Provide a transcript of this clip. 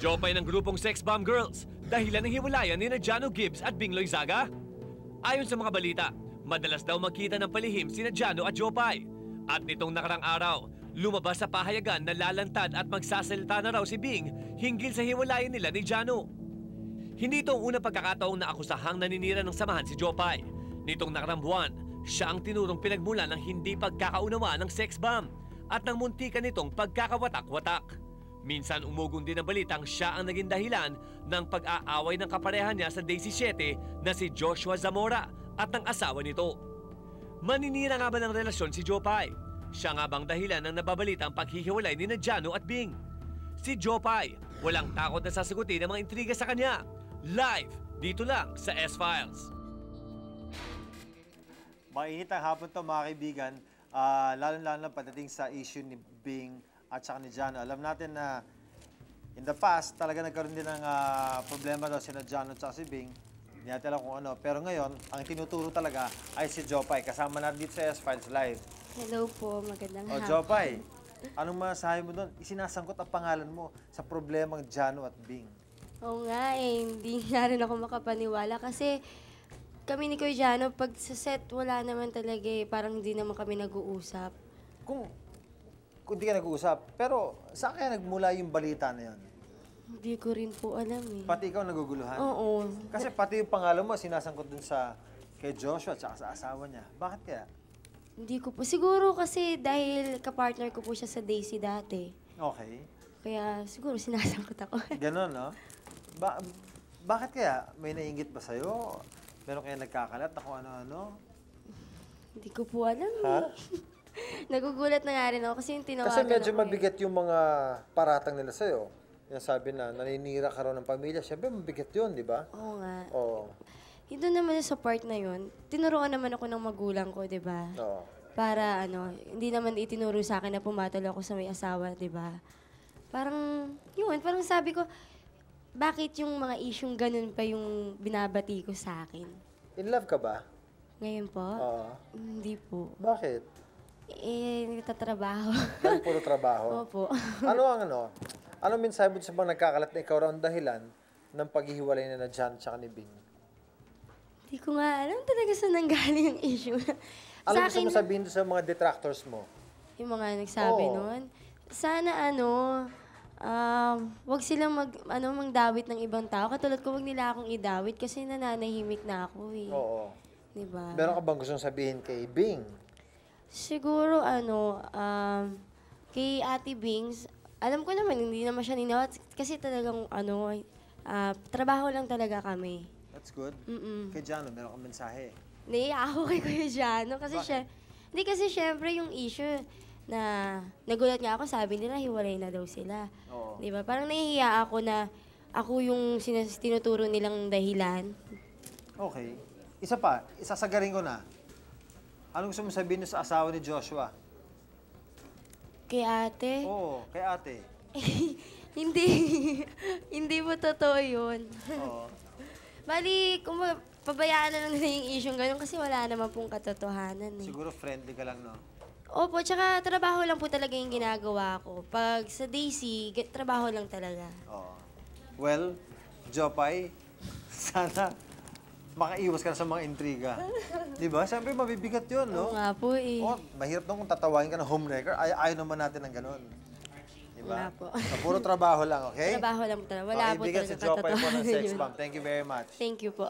Jopay ng grupong Sex Bomb Girls, dahilan ng hiwalayan ni Jano Gibbs at Bing Loizaga. Ayon sa mga balita, madalas daw magkita ng palihim sina Jano at Jopay. At nitong nakarang araw, lumabas sa pahayagan na lalantad at magsasalita na raw si Bing hinggil sa hiwalayan nila ni Jano. Hindi ito ang unang pagkakataong naakusahang naninira ng samahan si Jopay. Nitong nakarang buwan, siya ang tinurong pinagmulan ng hindi pagkakaunawa ng sex bomb at ng muntikan nitong pagkakawatak-watak. Minsan umugong din ang balitang siya ang naging dahilan ng pag-aaway ng kaparehan niya sa Daisy 7 na si Joshua Zamora at ng asawa nito. Maninira nga ba ng relasyon si Jopay? Siya nga bang dahilan ng nababalitang paghihiwalay ni Jano at Bing? Si Jopay, walang takot na sasagutin ang mga intriga sa kanya. Live, dito lang sa S-Files. Mainit ang hapon to mga kaibigan, lalo-lalo na pagdating sa issue ni Bing at saka ni Jano. Alam natin na in the past, talaga nagkaroon din ng problema daw sina Jano at saka si Bing. Hindi natin alam kung ano. Pero ngayon, ang tinuturo talaga ay si Jopay. Kasama natin dito sa S-Files Live. Hello po, magandang hapon. Jopay, anong masasabi mo doon? Isinasangkot ang pangalan mo sa problemang Jano at Bing. Oo nga hindi nga rin ako makapaniwala kasi kami ni Kuya Jano, pag sa set, wala naman talaga eh. Parang hindi naman kami nag-uusap. Kung di ka nag-uusap, pero saan kaya nagmula yung balita na yun? Hindi ko rin po alam eh. Pati ikaw naguguluhan? Oo. Kasi pati yung pangalan mo, sinasangkot dun sa kay Joshua at sa asawa niya. Bakit kaya? Hindi ko po. Siguro kasi dahil kapartner ko po siya sa Daisy dati. Okay. Kaya siguro sinasangkot ako. Ganon, no? Bakit kaya? May nainggit ba sa'yo? Meron kaya nagkakalat na kung ano-ano? Hindi ko po alam Ha? Nagugulat na nga rin ako kasi yung tinawagan Kasi medyo ako mabigat yung mga paratang nila sa'yo. Yung sabi na, naninira ka raw ng pamilya. Siyempre, mabigat yun, di ba? Oo nga. Oo. Ito naman sa part na yun, tinuruan naman ako ng magulang ko, di ba? Oo. Para hindi naman itinuro sa akin na pumatol ako sa may asawa, di ba? Parang, parang sabi ko, bakit yung mga isyung ganun pa yung binabati ko sa akin? In love ka ba? Ngayon po? Oo. Hindi po. Bakit? Nagtatrabaho. Dahil puro trabaho? Opo. Anong mensahe mo sa mga nagkakalat na ikaw raw ang dahilan ng paghihiwalay na Jan at ni Bing? Hindi ko nga alam talaga saan nanggaling yung issue. Ano gusto mo sabihin sa mga detractors mo? Yung mga nagsabi nun? Sana wag silang mangdawit ng ibang tao. Katulad ko, wag nila akong idawit kasi nananahimik na ako eh. Oo. Diba? Meron ka bang gustong sabihin kay Bing? Siguro, kay Ate Bings, alam ko naman, hindi naman siya ninawat. Kasi talagang, trabaho lang talaga kami. That's good. Kay Jano, meron kang mensahe. Naiya ako kay Kuya Jano. Kasi hindi kasi syempre yung issue na nagulat nga ako, sabi nila, hiwalay na daw sila. Oo. Di ba? Parang nahihiya ako na ako yung tinuturo nilang dahilan. Okay. Isa pa, isasagarin ko na. Anong gusto mo sabihin sa asawa ni Joshua? Kay ate? Oo, kay ate. Hindi. Hindi mo totoo yun. Oo. Bali, pabayaan na lang nila yung issue ganun kasi wala naman pong katotohanan eh. Siguro friendly ka lang, no? Opo, tsaka trabaho lang po talaga yung ginagawa ko. Pag sa Daisy, trabaho lang talaga. Oo. Well, Jopay, sana makaiwas ka na sa mga intriga. Di ba? Siyempre, mabibigat yun, no? Oo nga po eh. Oh, mahirap nung kung tatawagin ka ng homewrecker. Ayaw naman natin ng ganun. Di ba? Wala po. So, puro trabaho lang, okay? Trabaho lang talaga. Wala po Kaibigan talaga si Jopay po ng katotohanan Sex yun. Bomb. Thank you very much. Thank you po.